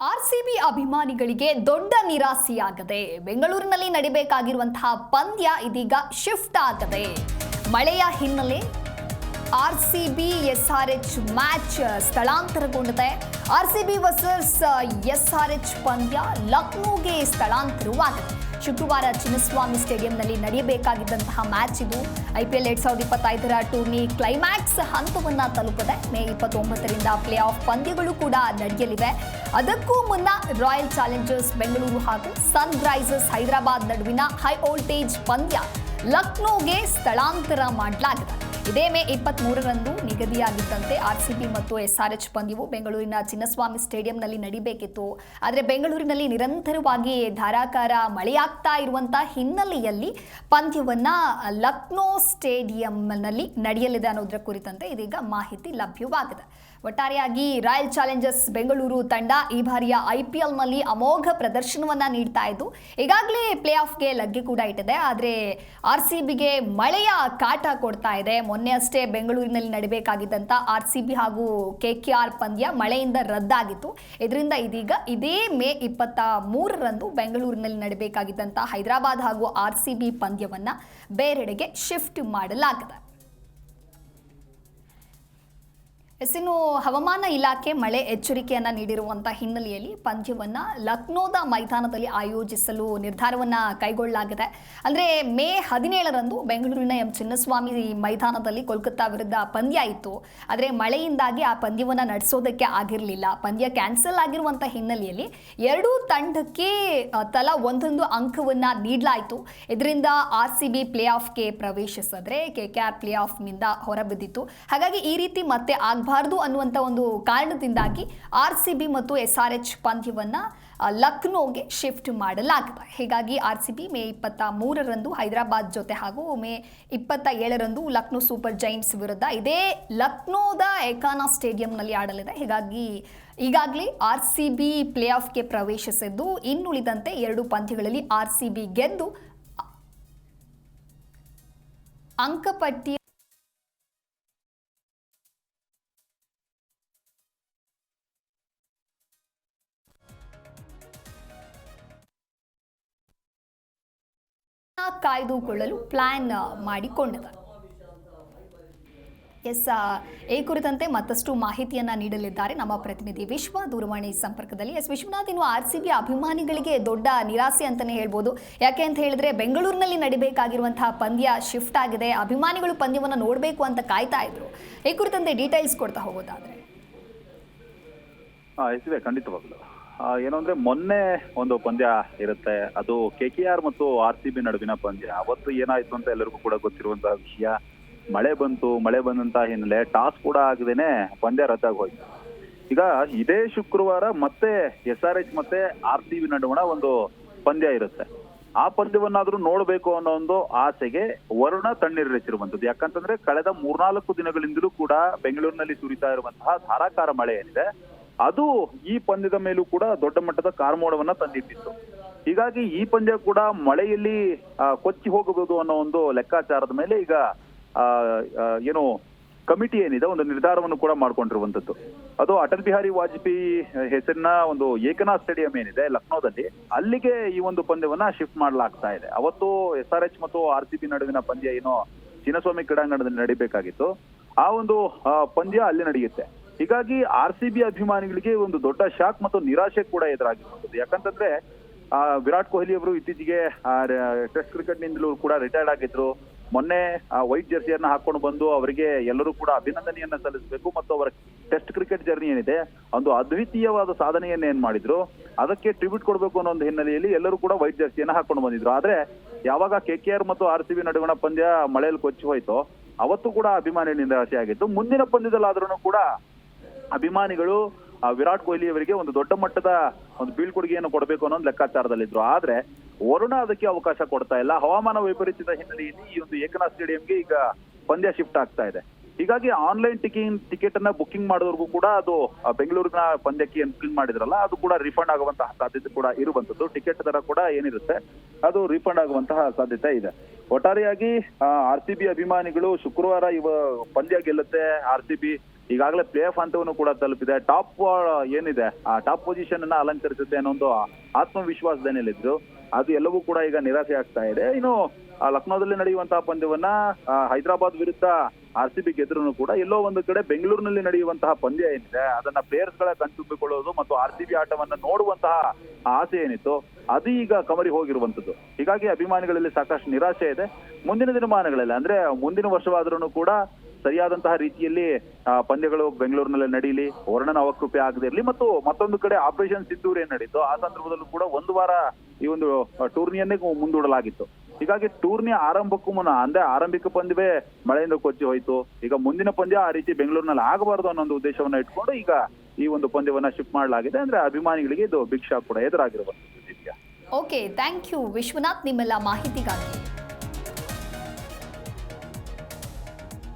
RCB ಅಭಿಮಾನಿಗಳಿಗೆ ದೊಡ್ಡ ನಿರಾಸೆಯಾಗದೆ ಬೆಂಗಳೂರಿನಲ್ಲಿ ನಡಿಬೇಕಾಗಿರುವಂತಹ ಪಂದ್ಯ ಇದೀಗ ಶಿಫ್ಟ್ ಆಗದೆ. ಮಳೆಯ ಹಿನ್ನೆಲೆ ಆರ್ಸಿಬಿ ಎಸ್ಆರ್ಎಚ್ ಮ್ಯಾಚ್ ಸ್ಥಳಾಂತರಗೊಂಡಿದೆ. ಆರ್ಸಿಬಿ ವರ್ಸಸ್ ಎಸ್ಆರ್ಎಚ್ ಪಂದ್ಯ ಲಕ್ನೋಗೆ ಸ್ಥಳಾಂತರವಾಗಿದೆ. ಶುಕ್ರವಾರ ಚಿನ್ನಸ್ವಾಮಿ ಸ್ಟೇಡಿಯಂನಲ್ಲಿ ನಡೆಯಬೇಕಾಗಿದ್ದಂತಹ ಮ್ಯಾಚ್ ಇದು. IPL 2025ರ ಟೂರ್ನಿ ಕ್ಲೈಮ್ಯಾಕ್ಸ್ ಹಂತವನ್ನು ತಲುಪಿದೆ. ಮೇ 29ರಿಂದ ಪ್ಲೇ ಆಫ್ ಪಂದ್ಯಗಳು ಕೂಡ ನಡೆಯಲಿವೆ. ಅದಕ್ಕೂ ಮುನ್ನ ರಾಯಲ್ ಚಾಲೆಂಜರ್ಸ್ ಬೆಂಗಳೂರು ಹಾಗೂ ಸನ್ರೈಸರ್ಸ್ ಹೈದರಾಬಾದ್ ನಡುವಿನ ಹೈ ವೋಲ್ಟೇಜ್ ಪಂದ್ಯ ಲಕ್ನೋಗೆ ಸ್ಥಳಾಂತರ ಮಾಡಲಾಗಿದೆ. ಇದೇ ಮೇ 23ರಂದು ನಿಗದಿಯಾಗಿದ್ದಂತೆ ಆರ್ಸಿಬಿ ಮತ್ತು ಎಸ್ಆರ್ಎಚ್ ಪಂದ್ಯವು ಬೆಂಗಳೂರಿನ ಚಿನ್ನಸ್ವಾಮಿ ಸ್ಟೇಡಿಯಂನಲ್ಲಿ ನಡೀಬೇಕಿತ್ತು. ಆದರೆ ಬೆಂಗಳೂರಿನಲ್ಲಿ ನಿರಂತರವಾಗಿ ಧಾರಾಕಾರ ಮಳೆಯಾಗ್ತಾ ಇರುವಂತಹ ಹಿನ್ನೆಲೆಯಲ್ಲಿ ಪಂದ್ಯವನ್ನು ಲಕ್ನೋ ಸ್ಟೇಡಿಯಂನಲ್ಲಿ ನಡೆಯಲಿದೆ ಅನ್ನೋದರ ಕುರಿತಂತೆ ಇದೀಗ ಮಾಹಿತಿ ಲಭ್ಯವಾಗಿದೆ. ಒಟ್ಟಾರೆಯಾಗಿ ರಾಯಲ್ ಚಾಲೆಂಜರ್ಸ್ ಬೆಂಗಳೂರು ತಂಡ ಈ ಬಾರಿಯ IPLನಲ್ಲಿ ಅಮೋಘ ಪ್ರದರ್ಶನವನ್ನ ನೀಡ್ತಾ ಇದ್ದು ಈಗಾಗಲೇ ಪ್ಲೇ ಆಫ್ಗೆ ಲಗ್ಗೆ ಕೂಡ ಇಟ್ಟಿದೆ. ಆದರೆ ಆರ್ಸಿಬಿಗೆ ಮಳೆಯ ಕಾಟ ಕೊಡ್ತಾ ಇದೆ. ಮೊನ್ನೆ ಅಷ್ಟೇ ಬೆಂಗಳೂರಿನಲ್ಲಿ ನಡೀಬೇಕಾಗಿದ್ದಂಥ ಆರ್ಸಿಬಿ ಹಾಗೂ KKR ಪಂದ್ಯ ಮಳೆಯಿಂದ ರದ್ದಾಗಿತ್ತು. ಇದರಿಂದ ಇದೀಗ ಇದೇ ಮೇ 23ರಂದು ಬೆಂಗಳೂರಿನಲ್ಲಿ ನಡೀಬೇಕಾಗಿದ್ದಂಥ ಹೈದರಾಬಾದ್ ಹಾಗೂ ಆರ್ಸಿಬಿ ಪಂದ್ಯವನ್ನ ಬೇರೆಡೆಗೆ ಶಿಫ್ಟ್ ಮಾಡಲಾಗಿದೆ. ಇನ್ನು ಹವಾಮಾನ ಇಲಾಖೆ ಮಳೆ ಎಚ್ಚರಿಕೆಯನ್ನು ನೀಡಿರುವಂಥ ಹಿನ್ನೆಲೆಯಲ್ಲಿ ಪಂದ್ಯವನ್ನು ಲಕ್ನೋದ ಮೈದಾನದಲ್ಲಿ ಆಯೋಜಿಸಲು ನಿರ್ಧಾರವನ್ನು ಕೈಗೊಳ್ಳಲಾಗಿದೆ. ಅಂದರೆ ಮೇ 17ರಂದು ಬೆಂಗಳೂರಿನ ಚಿನ್ನಸ್ವಾಮಿ ಮೈದಾನದಲ್ಲಿ ಕೋಲ್ಕತ್ತಾ ವಿರುದ್ಧ ಪಂದ್ಯ ಇತ್ತು. ಆದರೆ ಮಳೆಯಿಂದಾಗಿ ಆ ಪಂದ್ಯವನ್ನು ನಡೆಸೋದಕ್ಕೆ ಆಗಿರಲಿಲ್ಲ. ಪಂದ್ಯ ಕ್ಯಾನ್ಸಲ್ ಆಗಿರುವಂಥ ಹಿನ್ನೆಲೆಯಲ್ಲಿ ಎರಡೂ ತಂಡಕ್ಕೆ ತಲಾ ಒಂದೊಂದು ಅಂಕವನ್ನು ನೀಡಲಾಯಿತು. ಇದರಿಂದ RCB ಪ್ಲೇ ಆಫ್ಗೆ ಪ್ರವೇಶಿಸಿದ್ರೆ KKR ಪ್ಲೇ ಆಫ್ನಿಂದ ಹೊರಬಿದ್ದಿತ್ತು. ಹಾಗಾಗಿ ಈ ರೀತಿ ಮತ್ತೆ ಆಗಬಾರ್ದು ಅನ್ನುವಂಥ ಒಂದು ಕಾರಣದಿಂದಾಗಿ RCB ಮತ್ತು SRH ಪಂದ್ಯವನ್ನು ಲಕ್ನೋಗೆ ಶಿಫ್ಟ್ ಮಾಡಲಾಗಿದೆ. ಹೀಗಾಗಿ RCB ಮೇ 23ರಂದು ಹೈದರಾಬಾದ್ ಜೊತೆ ಹಾಗೂ ಮೇ 27ರಂದು ಲಕ್ನೋ ಸೂಪರ್ ಜೈಂಟ್ಸ್ ವಿರುದ್ಧ ಇದೇ ಲಕ್ನೋದ ಏಕಾನಾ ಸ್ಟೇಡಿಯಂನಲ್ಲಿ ಆಡಲಿದೆ. ಹೀಗಾಗಿ ಈಗಾಗಲೇ RCB ಪ್ಲೇ ಆಫ್ಗೆ ಪ್ರವೇಶಿಸಿದ್ದು ಇನ್ನುಳಿದಂತೆ ಎರಡು ಪಂದ್ಯಗಳಲ್ಲಿ RCB ಗೆದ್ದು ಅಂಕಪಟ್ಟಿ ಕಾಯ್ದುಕೊಳ್ಳಲು ಪ್ಲಾನ್ ಮಾಡಿಕೊಂಡಿದೆ. ಈ ಕುರಿತಂತೆ ಮತ್ತಷ್ಟು ಮಾಹಿತಿಯನ್ನ ನೀಡಲಿದ್ದಾರೆ ನಮ್ಮ ಪ್ರತಿನಿಧಿ ವಿಶ್ವ ದೂರವಾಣಿ ಸಂಪರ್ಕದಲ್ಲಿ. ವಿಶ್ವನಾಥ್, ಇನ್ನು RCB ಅಭಿಮಾನಿಗಳಿಗೆ ದೊಡ್ಡ ನಿರಾಸೆ ಅಂತಾನೆ ಹೇಳ್ಬೋದು. ಯಾಕೆ ಅಂತ ಹೇಳಿದ್ರೆ ಬೆಂಗಳೂರಿನಲ್ಲಿ ನಡಿಬೇಕಾಗಿರುವಂತಹ ಪಂದ್ಯ ಶಿಫ್ಟ್ ಆಗಿದೆ. ಅಭಿಮಾನಿಗಳು ಪಂದ್ಯವನ್ನು ನೋಡಬೇಕು ಅಂತ ಕಾಯ್ತಾ ಇದ್ರು. ಈ ಕುರಿತಂತೆ ಡೀಟೇಲ್ಸ್ ಕೊಡ್ತಾ ಹೋಗೋದಾದ್ರೆ. ಖಂಡಿತವಾಗ್ಲು ಏನು ಅಂದ್ರೆ ಮೊನ್ನೆ ಒಂದು ಪಂದ್ಯ ಇರುತ್ತೆ, ಅದು KKR ಮತ್ತು RCB ನಡುವಿನ ಪಂದ್ಯ. ಅವತ್ತು ಏನಾಯ್ತು ಅಂತ ಎಲ್ಲರಿಗೂ ಕೂಡ ಗೊತ್ತಿರುವಂತಹ ವಿಷಯ. ಮಳೆ ಬಂದಂತಹ ಹಿನ್ನೆಲೆ ಟಾಸ್ ಕೂಡ ಆಗದೇನೆ ಪಂದ್ಯ ರದ್ದಾಗಿ ಹೋಯ್ತು. ಈಗ ಇದೇ ಶುಕ್ರವಾರ ಮತ್ತೆ SRH ಮತ್ತೆ RCB ನಡುವಣ ಒಂದು ಪಂದ್ಯ ಇರುತ್ತೆ. ಆ ಪಂದ್ಯವನ್ನಾದ್ರೂ ನೋಡ್ಬೇಕು ಅನ್ನೋ ಒಂದು ಆಸೆಗೆ ವರುಣ ತಣ್ಣೀರೆಚ್ಚಿರುವಂತದ್ದು. ಯಾಕಂತಂದ್ರೆ ಕಳೆದ 3-4 ದಿನಗಳಿಂದಲೂ ಕೂಡ ಬೆಂಗಳೂರಿನಲ್ಲಿ ಸುರಿತಾ ಇರುವಂತಹ ಧಾರಾಕಾರ ಮಳೆ ಏನಿದೆ ಅದು ಈ ಪಂದ್ಯದ ಮೇಲೂ ಕೂಡ ದೊಡ್ಡ ಮಟ್ಟದ ಕಾರ್ಮೋಡವನ್ನ ತಂದಿಟ್ಟಿತ್ತು. ಹೀಗಾಗಿ ಈ ಪಂದ್ಯ ಕೂಡ ಮಳೆಯಲ್ಲಿ ಕೊಚ್ಚಿ ಹೋಗಬಹುದು ಅನ್ನೋ ಒಂದು ಲೆಕ್ಕಾಚಾರದ ಮೇಲೆ ಈಗ ಏನು ಕಮಿಟಿ ಏನಿದೆ ಒಂದು ನಿರ್ಧಾರವನ್ನು ಕೂಡ ಮಾಡ್ಕೊಂಡಿರುವಂತದ್ದು. ಅದು ಅಟಲ್ ಬಿಹಾರಿ ವಾಜಪೇಯಿ ಹೆಸರಿನ ಒಂದು ಏಕನಾ ಸ್ಟೇಡಿಯಂ ಏನಿದೆ ಲಕ್ನೋದಲ್ಲಿ, ಅಲ್ಲಿಗೆ ಈ ಒಂದು ಪಂದ್ಯವನ್ನ ಶಿಫ್ಟ್ ಮಾಡಲಾಗ್ತಾ ಇದೆ. ಅವತ್ತು SRH ಮತ್ತು RCB ನಡುವಿನ ಪಂದ್ಯ ಏನೋ ಚಿನ್ನಸ್ವಾಮಿ ಕ್ರೀಡಾಂಗಣದಲ್ಲಿ ನಡೀಬೇಕಾಗಿತ್ತು, ಆ ಒಂದು ಪಂದ್ಯ ಅಲ್ಲಿ ನಡೆಯುತ್ತೆ. ಹೀಗಾಗಿ RCB ಅಭಿಮಾನಿಗಳಿಗೆ ಒಂದು ದೊಡ್ಡ ಶಾಕ್ ಮತ್ತು ನಿರಾಶೆ ಕೂಡ ಎದುರಾಗಿರುವಂಥದ್ದು. ಯಾಕಂತಂದ್ರೆ ವಿರಾಟ್ ಕೊಹ್ಲಿ ಅವರು ಇತ್ತೀಚೆಗೆ ಟೆಸ್ಟ್ ಕ್ರಿಕೆಟ್ ನಿಂದಲೂ ಕೂಡ ರಿಟೈರ್ಡ್ ಆಗಿದ್ರು. ಮೊನ್ನೆ ವೈಟ್ ಜರ್ಸಿಯನ್ನ ಹಾಕೊಂಡು ಬಂದು ಅವರಿಗೆ ಎಲ್ಲರೂ ಕೂಡ ಅಭಿನಂದನೆಯನ್ನ ಸಲ್ಲಿಸಬೇಕು ಮತ್ತು ಅವರ ಟೆಸ್ಟ್ ಕ್ರಿಕೆಟ್ ಜರ್ನಿ ಏನಿದೆ ಒಂದು ಅದ್ವಿತೀಯವಾದ ಸಾಧನೆಯನ್ನ ಏನ್ ಮಾಡಿದ್ರು ಅದಕ್ಕೆ ಟ್ರಿಬ್ಯೂಟ್ ಕೊಡಬೇಕು ಅನ್ನೋ ಒಂದು ಹಿನ್ನೆಲೆಯಲ್ಲಿ ಎಲ್ಲರೂ ಕೂಡ ವೈಟ್ ಜರ್ಸಿಯನ್ನ ಹಾಕೊಂಡು ಬಂದಿದ್ರು. ಆದ್ರೆ ಯಾವಾಗ KKR ಮತ್ತು RCB ನಡುವಣ ಪಂದ್ಯ ಮಳೆಯಲ್ಲಿ ಕೊಚ್ಚಿ ಹೋಯ್ತೋ ಅವತ್ತು ಕೂಡ ಅಭಿಮಾನಿ ನಿರಾಸೆ ಆಗಿತ್ತು. ಮುಂದಿನ ಪಂದ್ಯದಲ್ಲಾದ್ರೂ ಕೂಡ ಅಭಿಮಾನಿಗಳು ವಿರಾಟ್ ಕೊಹ್ಲಿ ಅವರಿಗೆ ಒಂದು ದೊಡ್ಡ ಮಟ್ಟದ ಒಂದು ಬೀಳ್ಕೊಡುಗೆಯನ್ನು ಕೊಡಬೇಕು ಅನ್ನೋ ಒಂದು ಲೆಕ್ಕಾಚಾರದಲ್ಲಿದ್ರು. ಆದ್ರೆ ವರುಣ ಅದಕ್ಕೆ ಅವಕಾಶ ಕೊಡ್ತಾ ಇಲ್ಲ. ಹವಾಮಾನ ವೈಪರೀತ್ಯದ ಹಿನ್ನೆಲೆಯಲ್ಲಿ ಈ ಒಂದು ಏಕನಾ ಸ್ಟೇಡಿಯಂಗೆ ಈಗ ಪಂದ್ಯ ಶಿಫ್ಟ್ ಆಗ್ತಾ ಇದೆ. ಹೀಗಾಗಿ ಆನ್ಲೈನ್ ಟಿಕೆಟ್ ಅನ್ನ ಬುಕ್ಕಿಂಗ್ ಮಾಡೋರ್ಗೂ ಕೂಡ ಅದು ಬೆಂಗಳೂರಿನ ಪಂದ್ಯಕ್ಕೆ ಏನ್ ಬುಕ್ಕಿಂಗ್ ಮಾಡಿದ್ರಲ್ಲ ಅದು ಕೂಡ ರಿಫಂಡ್ ಆಗುವಂತಹ ಸಾಧ್ಯತೆ ಕೂಡ ಇರುವಂತದ್ದು. ಟಿಕೆಟ್ ದರ ಕೂಡ ಏನಿರುತ್ತೆ ಅದು ರಿಫಂಡ್ ಆಗುವಂತಹ ಸಾಧ್ಯತೆ ಇದೆ. ಒಟ್ಟಾರೆಯಾಗಿ RCB ಅಭಿಮಾನಿಗಳು ಶುಕ್ರವಾರ ಪಂದ್ಯ ಗೆಲ್ಲುತ್ತೆ, RCB ಈಗಾಗಲೇ ಪ್ಲೇ ಆಫ್ ಹಂತವನ್ನು ಕೂಡ ತಲುಪಿದೆ. ಟಾಪ್ ಏನಿದೆ ಆ ಟಾಪ್ ಪೊಸಿಷನ್ ಅನ್ನ ಅಲಂಕರಿಸುತ್ತೆ ಅನ್ನೋ ಒಂದು ಆತ್ಮವಿಶ್ವಾಸದಲ್ಲಿದ್ರು. ಅದು ಎಲ್ಲವೂ ಕೂಡ ಈಗ ನಿರಾಸೆ ಆಗ್ತಾ ಇದೆ. ಇನ್ನು ಲಕ್ನೋದಲ್ಲಿ ನಡೆಯುವಂತಹ ಪಂದ್ಯವನ್ನ ಹೈದರಾಬಾದ್ ವಿರುದ್ಧ RCB ಗೆದ್ರೂ ಕೂಡ ಎಲ್ಲೋ ಒಂದು ಕಡೆ ಬೆಂಗಳೂರಿನಲ್ಲಿ ನಡೆಯುವಂತಹ ಪಂದ್ಯ ಏನಿದೆ ಅದನ್ನ ಪ್ಲೇಯರ್ಸ್ ಗಳ ಕಣ್ತುಂಬಿಕೊಳ್ಳೋದು ಮತ್ತು RCB ಆಟವನ್ನ ನೋಡುವಂತಹ ಆಸೆ ಏನಿತ್ತು ಅದು ಈಗ ಕಮರಿ ಹೋಗಿರುವಂತದ್ದು. ಹೀಗಾಗಿ ಅಭಿಮಾನಿಗಳಲ್ಲಿ ಸಾಕಷ್ಟು ನಿರಾಶೆ ಇದೆ. ಮುಂದಿನ ದಿನಮಾನಗಳಲ್ಲಿ ಅಂದ್ರೆ ಮುಂದಿನ ವರ್ಷವಾದ್ರೂ ಕೂಡ ಸರಿಯಾದಂತಹ ರೀತಿಯಲ್ಲಿ ಪಂದ್ಯಗಳು ಬೆಂಗಳೂರಿನಲ್ಲಿ ನಡೀಲಿ, ವರ್ಣನ ಅವಕೃಪೆ ಆಗದೆ ಇರಲಿ. ಮತ್ತು ಮತ್ತೊಂದು ಕಡೆ ಆಪರೇಷನ್ ಸಿಂಧೂರ್ ಏನ್ ನಡೀತು ಆ ಸಂದರ್ಭದಲ್ಲೂ ಕೂಡ ಒಂದು ವಾರ ಈ ಒಂದು ಟೂರ್ನಿಯನ್ನೇ ಮುಂದೂಡಲಾಗಿತ್ತು. ಹೀಗಾಗಿ ಟೂರ್ನಿ ಆರಂಭಕ್ಕೂ ಮುನ್ನ ಅಂದ್ರೆ ಆರಂಭಿಕ ಪಂದ್ಯವೇ ಮಳೆಯಿಂದ ಕೊಚ್ಚಿ ಹೋಯ್ತು. ಈಗ ಮುಂದಿನ ಪಂದ್ಯ ಆ ರೀತಿ ಬೆಂಗಳೂರಿನಲ್ಲಿ ಆಗಬಾರದು ಅನ್ನೋ ಒಂದು ಉದ್ದೇಶವನ್ನ ಇಟ್ಕೊಂಡು ಈಗ ಈ ಒಂದು ಪಂದ್ಯವನ್ನ ಶಿಫ್ಟ್ ಮಾಡಲಾಗಿದೆ. ಅಂದ್ರೆ ಅಭಿಮಾನಿಗಳಿಗೆ ಇದು ಬಿಗ್ ಶಾಕ್ ಕೂಡ ಎದುರಾಗಿರುವಂತದ್ದು. ಓಕೆ, ಥ್ಯಾಂಕ್ ಯು ವಿಶ್ವನಾಥ್ ನಿಮ್ಮೆಲ್ಲ ಮಾಹಿತಿಗಾಗಿ.